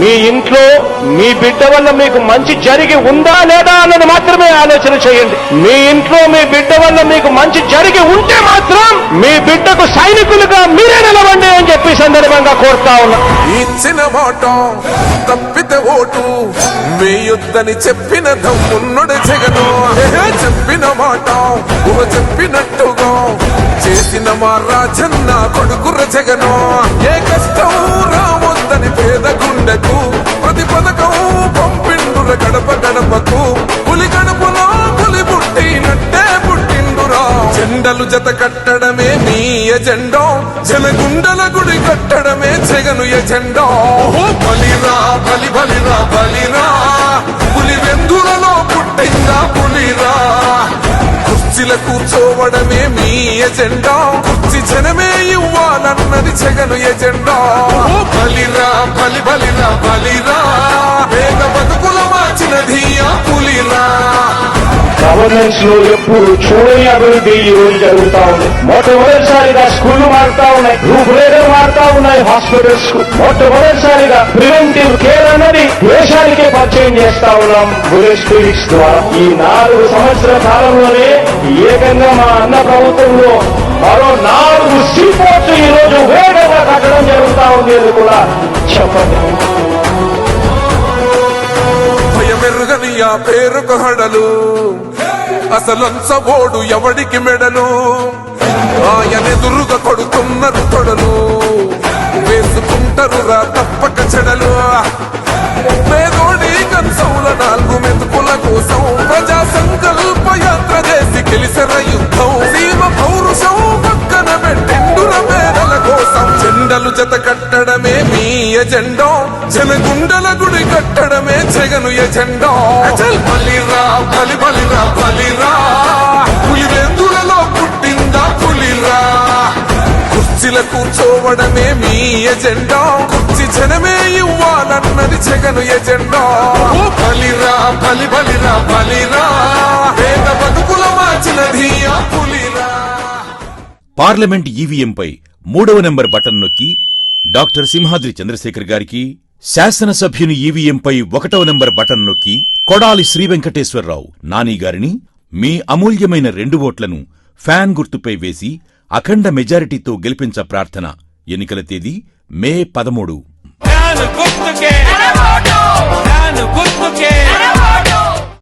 మీ ఇంట్లో మీ బిడ్డ వల్ల మీకు మంచి జరిగి ఉందా లేదా అన్నది మాత్రమే ఆలోచన చేయండి. మీ ఇంట్లో మీ బిడ్డ వల్ల మీకు మంచి జరిగి ఉంటే మాత్రం మీ బిడ్డకు సైనికులుగా మీరే నిలవండి అని చెప్పి సందర్భంగా కోరుతా ఉన్నా. ఇచ్చిన మాట తప్పితే ఓటు వేయొద్దని చెప్పిన దమ్మున్నడు జగను. చెప్పిన మాట చెప్పినట్టుగా చేసిన మా రాజన్న కొడుకుర జగను. ఏ కష్టం రావద్దని పేద గుండెకు ప్రతి పథకం పంపిండుర గడప గడపకు. పులి గడపలో పులి పుట్టినట్టే పుట్టిండురా. జెండలు జత కట్టడమే మీ ఎజెండా, జనగుండల గుడి కట్టడమే జగను ఎజెండా. బలిరా బలి బలిరా బలిరా, పులి వెందులలో పుట్టిందా పులిరా. కుర్చీల కూర్చోవడమే మీ ఎజెండా, కుర్చీ జనమే ఇవ్వాలన్నది జగను ఎజెండా. బలిరా బలి బలిరా బలిరా, వేద బతుకుల మార్చినది ఆ పులిరా. గవర్నెన్స్ లో ఎప్పుడు చూడని అభివృద్ధి ఈ రోజు జరుగుతా ఉంది. మొట్టమొదటిసారిగా స్కూళ్లు మారుతా ఉన్నాయి, రూపురేఖలు మారుతా ఉన్నాయి. హాస్పిటల్స్ కు మొట్టమొదటిసారిగా ప్రివెంటివ్ కేర్ అన్నది దేశానికే పరిచయం చేస్తా ఉన్నాం బుల్లెట్ క్లినిక్స్ ద్వారా. ఈ 4 సంవత్సరాల కాలంలోనే ఏకంగా మా అన్న ప్రభుత్వంలో మరో 4 సీపోర్ట్స్ ఈ రోజు వేగంగా కట్టడం జరుగుతా ఉంది అని కూడా చెప్పండి. భయమెరుగని ఆ పేరుకు హడలు, అసలంచబోడు ఎవడికి మెడలు. ఆయనెదురుగా కొడుతున్నారు తొడలు, వేసుకుంటారు రా తప్పక చెడలు. పేదోడి కంచంల 4 మెతుకుల కోసం ప్రజా సంకల్ప యాత్ర చేసి గెలిసిన యుద్ధం. సీమ పౌరుషం పక్కన పెట్టిండుర పేదల కోసం. జెండలు జత కట్టడమే మీ ఎజెండా, జనగుండల గుడి కట్టడమే జగను ఎజెండా. బలిరా బలి బలిరా బలిరా, పులి వెందులలో పుట్టిందా పులిరా. కుర్చీల కూర్చోవడమే మీ ఎజెండా, కుర్చీ జనమే ఇవ్వాలన్నది జగను ఎజెండా. బలిరా బలి బలిరా బలిరా, పేద బతుకుల మార్చినది ఆ పులిరా. పార్లమెంట్ ఈవీఎంపై 3వ నెంబర్ బటన్ నొక్కి డాక్టర్ సింహాద్రి చంద్రశేఖర్ గారికి, శాసనసభ్యుని ఈవీఎంపై 1వ నెంబర్ బటన్ నొక్కి కొడాలి శ్రీవెంకటేశ్వరరావు నాని గారిని మీ అమూల్యమైన 2 ఓట్లను ఫ్యాన్ గుర్తుపై వేసి అఖండ మెజారిటీతో గెలిపించ ప్రార్థన. ఎన్నికల తేదీ మే 13.